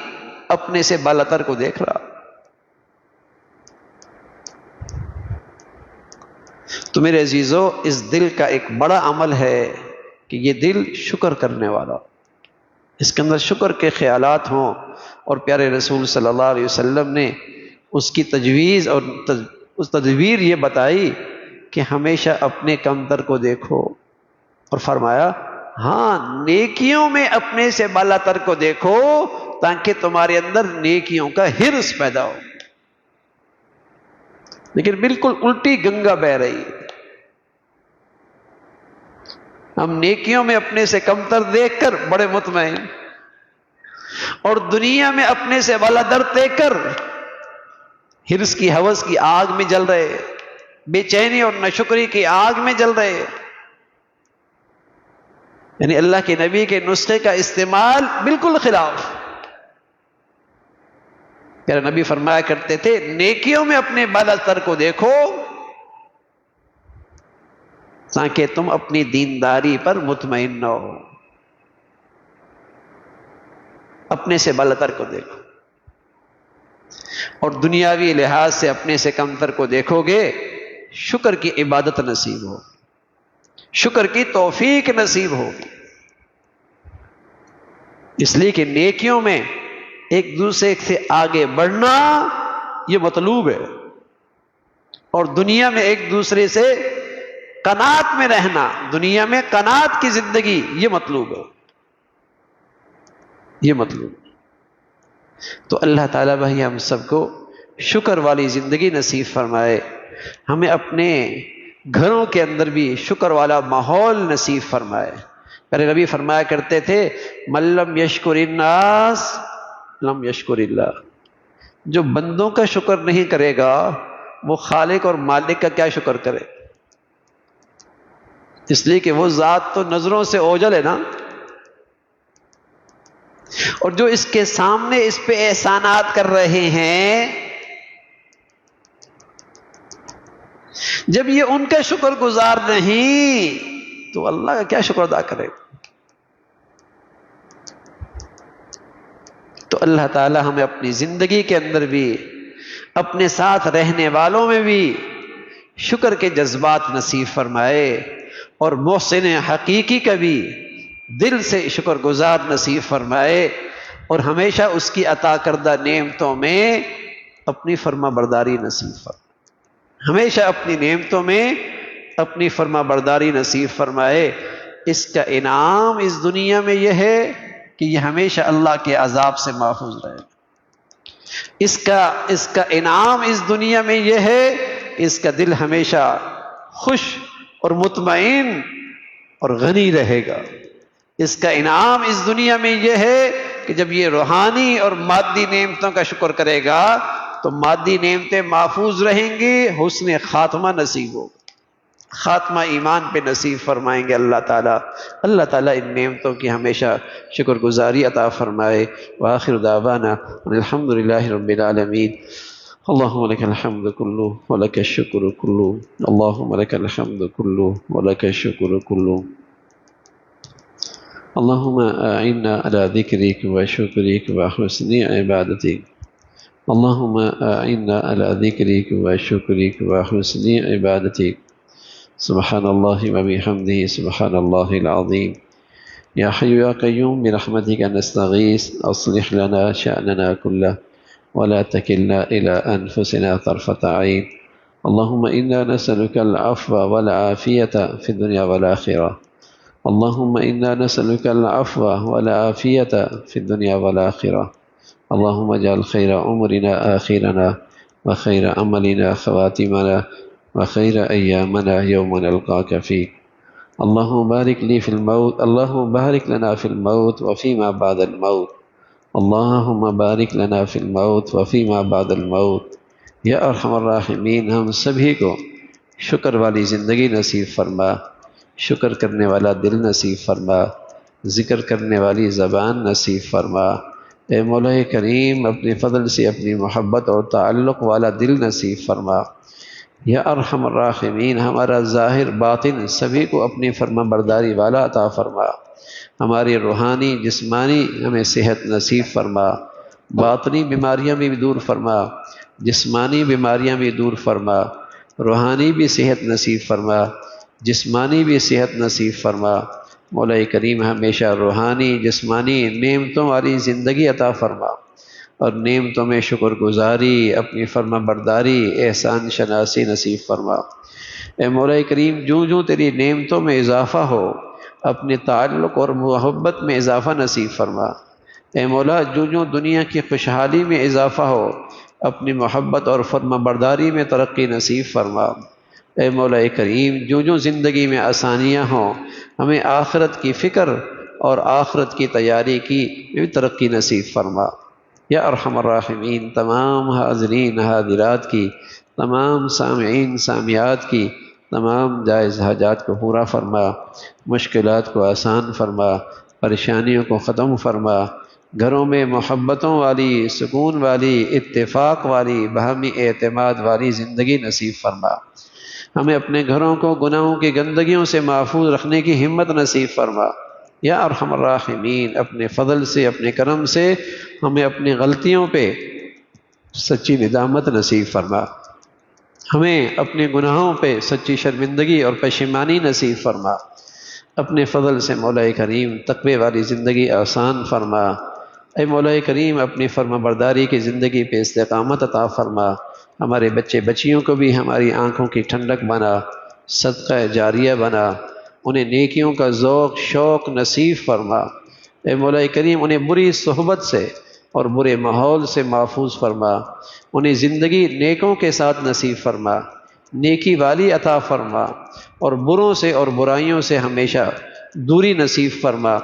اپنے سے بالاتر کو دیکھ رہا. تو میرے عزیزو، اس دل کا ایک بڑا عمل ہے کہ یہ دل شکر کرنے والا، اس کے اندر شکر کے خیالات ہوں. اور پیارے رسول صلی اللہ علیہ وسلم نے اس کی تجویز اور اس تدبیر یہ بتائی کہ ہمیشہ اپنے کمتر کو دیکھو، اور فرمایا ہاں نیکیوں میں اپنے سے بالاتر کو دیکھو تاکہ تمہارے اندر نیکیوں کا حرص پیدا ہو. لیکن بالکل الٹی گنگا بہ رہی ہے. ہم نیکیوں میں اپنے سے کمتر دیکھ کر بڑے مطمئن، اور دنیا میں اپنے سے بالاتر دیکھ کر حرص کی ہوس کی آگ میں جل رہے، بے چینی اور ناشکری کی آگ میں جل رہے. یعنی اللہ کے نبی کے نسخے کا استعمال بالکل خلاف. پیارے نبی فرمایا کرتے تھے نیکیوں میں اپنے بالاتر کو دیکھو تاکہ تم اپنی دینداری پر مطمئن نہ ہو. اپنے سے بالاتر کو دیکھو، اور دنیاوی لحاظ سے اپنے سے کمتر کو دیکھو گے، شکر کی عبادت نصیب ہو، شکر کی توفیق نصیب ہوگی. اس لیے کہ نیکیوں میں ایک دوسرے سے آگے بڑھنا یہ مطلوب ہے، اور دنیا میں ایک دوسرے سے قناعت میں رہنا، دنیا میں قناعت کی زندگی یہ مطلوب ہے، یہ مطلوب. تو اللہ تعالیٰ بھائی ہم سب کو شکر والی زندگی نصیب فرمائے، ہمیں اپنے گھروں کے اندر بھی شکر والا ماحول نصیب فرمائے. میرے نبی فرمایا کرتے تھے من لم یشکر الناس لم یشکر اللہ. جو بندوں کا شکر نہیں کرے گا وہ خالق اور مالک کا کیا شکر کرے؟ اس لیے کہ وہ ذات تو نظروں سے اوجھل ہے نا، اور جو اس کے سامنے اس پہ احسانات کر رہے ہیں، جب یہ ان کا شکر گزار نہیں تو اللہ کا کیا شکر ادا کرے؟ تو اللہ تعالی ہمیں اپنی زندگی کے اندر بھی، اپنے ساتھ رہنے والوں میں بھی شکر کے جذبات نصیب فرمائے، اور محسن حقیقی کا بھی دل سے شکر گزار نصیب فرمائے، اور ہمیشہ اس کی عطا کردہ نعمتوں میں اپنی فرما برداری نصیب فرمائے، ہمیشہ اپنی نعمتوں میں اپنی فرما برداری نصیب فرمائے. اس کا انعام اس دنیا میں یہ ہے کہ یہ ہمیشہ اللہ کے عذاب سے محفوظ رہے. اس کا انعام اس دنیا میں یہ ہے اس کا دل ہمیشہ خوش اور مطمئن اور غنی رہے گا. اس کا انعام اس دنیا میں یہ ہے کہ جب یہ روحانی اور مادی نعمتوں کا شکر کرے گا تو مادی نعمتیں محفوظ رہیں گی، حسن خاتمہ نصیب ہوگا، خاتمہ ایمان پہ نصیب فرمائیں گے اللہ تعالیٰ. اللہ تعالیٰ ان نعمتوں کی ہمیشہ شکر گزاری عطا فرمائے. وآخر دعوانا الحمد للہ رب العالمین. اللہم لک الحمد کلہ ولک الشکر کلہ، اللہم لک الحمد کلہ ولک الشکر کلہ. اللہم اعنا علی ذکرک وشکرک وحسن عبادتک. اللہم اعنا علی ذکرک وشکرک وحسن عبادتک. سبحان اللہ و بحمدہ سبحان اللہ العظیم۔ یا حی یا قیوم برحمتک نستغیث اصلح لنا شأننا كله ولا تكلنا إلى أنفسنا طرفة عين۔ اللهم إنا نسألك العفو والعافية في الدنيا والآخرة۔ اللهم إنا نسألك العفو والعافية في الدنيا والآخرة۔ اللهم اجعل خير أمرنا آخرنا وخير عملنا خواتمنا وخير أيامنا يوم نلقاك فيه۔ اللهم بارك لي في الموت، اللهم بارك لنا في الموت وفيما بعد الموت، اللهم بارك لنا في الموت وفيما بعد الموت۔ یا ارحم الراحمین، ہم سبھی کو شکر والی زندگی نصیب فرما، شکر کرنے والا دل نصیب فرما، ذکر کرنے والی زبان نصیب فرما۔ اے مولا کریم، اپنے فضل سے اپنی محبت اور تعلق والا دل نصیب فرما۔ یا ارحم الراحمین، ہمارا ظاہر باطن سبھی کو اپنی فرما برداری والا عطا فرما۔ ہماری روحانی جسمانی ہمیں صحت نصیب فرما، باطنی بیماریاں بھی دور فرما، جسمانی بیماریاں بھی دور فرما، روحانی بھی صحت نصیب فرما، جسمانی بھی صحت نصیب فرما۔ مولا کریم، ہمیشہ روحانی جسمانی نعمتوں والی زندگی عطا فرما، اور نعمتوں میں شکر گزاری، اپنی فرما برداری، احسان شناسی نصیب فرما۔ اے مولا کریم، جوں جوں تیری نعمتوں میں اضافہ ہو، اپنے تعلق اور محبت میں اضافہ نصیب فرما۔ اے مولا، جوں جوں دنیا کی خوشحالی میں اضافہ ہو، اپنی محبت اور فرما برداری میں ترقی نصیب فرما۔ اے مولا کریم، جو جو زندگی میں آسانیاں ہوں، ہمیں آخرت کی فکر اور آخرت کی تیاری کی بھی ترقی نصیب فرما۔ یا ارحم الراحمین، تمام حاضرین حاضرات کی، تمام سامعین سامعات کی تمام جائز حاجات کو پورا فرما، مشکلات کو آسان فرما، پریشانیوں کو ختم فرما، گھروں میں محبتوں والی، سکون والی، اتفاق والی، باہمی اعتماد والی زندگی نصیب فرما۔ ہمیں اپنے گھروں کو گناہوں کی گندگیوں سے محفوظ رکھنے کی ہمت نصیب فرما۔ یا ارحم الراحمین، اپنے فضل سے، اپنے کرم سے ہمیں اپنی غلطیوں پہ سچی ندامت نصیب فرما، ہمیں اپنے گناہوں پہ سچی شرمندگی اور پشیمانی نصیب فرما۔ اپنے فضل سے مولا کریم تقوی والی زندگی آسان فرما۔ اے مولا کریم، اپنی فرما برداری کی زندگی پہ استقامت عطا فرما۔ ہمارے بچے بچیوں کو بھی ہماری آنکھوں کی ٹھنڈک بنا، صدقہ جاریہ بنا، انہیں نیکیوں کا ذوق شوق نصیب فرما۔ اے مولا کریم، انہیں بری صحبت سے اور برے ماحول سے محفوظ فرما، انہیں زندگی نیکوں کے ساتھ نصیب فرما، نیکی والی عطا فرما، اور بروں سے اور برائیوں سے ہمیشہ دوری نصیب فرما۔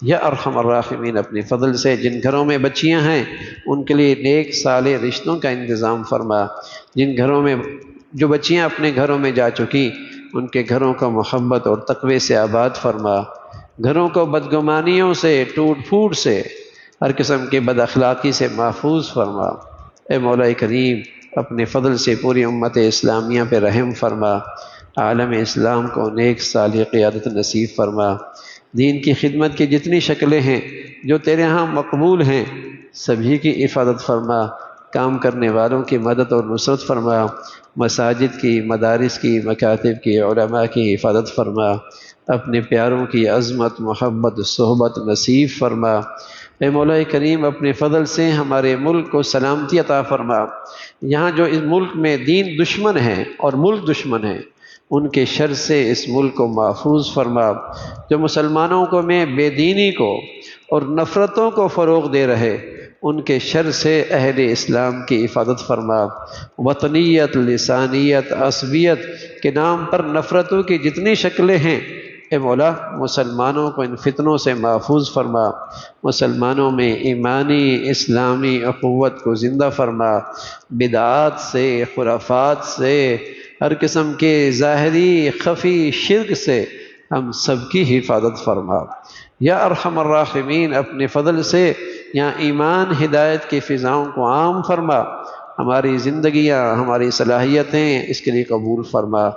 یا ارحم الراحمین، اپنے فضل سے جن گھروں میں بچیاں ہیں ان کے لیے نیک صالح رشتوں کا انتظام فرما، جن گھروں میں جو بچیاں اپنے گھروں میں جا چکی ان کے گھروں کو محبت اور تقوی سے آباد فرما، گھروں کو بدگمانیوں سے، ٹوٹ پھوٹ سے، ہر قسم کے بد اخلاقی سے محفوظ فرما۔ اے مولا کریم، اپنے فضل سے پوری امت اسلامیہ پہ رحم فرما، عالم اسلام کو نیک صالح قیادت نصیب فرما۔ دین کی خدمت کی جتنی شکلیں ہیں جو تیرے ہاں مقبول ہیں سبھی کی حفاظت فرما، کام کرنے والوں کی مدد اور نصرت فرما، مساجد کی، مدارس کی، مکاتب کی، علماء کی حفاظت فرما، اپنے پیاروں کی عظمت محبت صحبت نصیب فرما۔ اے مولا کریم، اپنے فضل سے ہمارے ملک کو سلامتی عطا فرما۔ یہاں جو اس ملک میں دین دشمن ہیں اور ملک دشمن ہیں ان کے شر سے اس ملک کو محفوظ فرما، جو مسلمانوں کو میں بے دینی کو اور نفرتوں کو فروغ دے رہے ان کے شر سے اہل اسلام کی حفاظت فرما۔ وطنیت، لسانیت، عصبیت کے نام پر نفرتوں کی جتنی شکلیں ہیں اے مولا، مسلمانوں کو ان فتنوں سے محفوظ فرما، مسلمانوں میں ایمانی اسلامی اخوت کو زندہ فرما، بدعات سے، خرافات سے، ہر قسم کے ظاہری خفی شرک سے ہم سب کی حفاظت فرما۔ یا ارحم الراحمین، اپنے فضل سے یہاں ایمان ہدایت کی فضاؤں کو عام فرما، ہماری زندگیاں، ہماری صلاحیتیں اس کے لیے قبول فرما،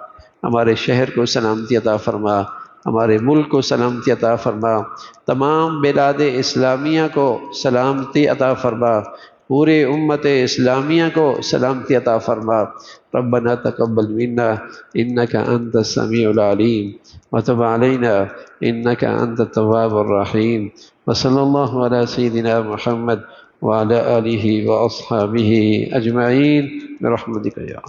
ہمارے شہر کو سلامتی عطا فرما، ہمارے ملک کو سلامتی عطا فرما، تمام بلاد اسلامیہ کو سلامتی عطا فرما، پورے امت اسلامیہ کو سلامتی عطا فرما۔ ربنا تقبل منا انك انت السميع العليم وتب علينا انك انت التواب الرحيم، وصلى الله على سيدنا محمد وعلى آله وأصحابه أجمعين برحمتك يا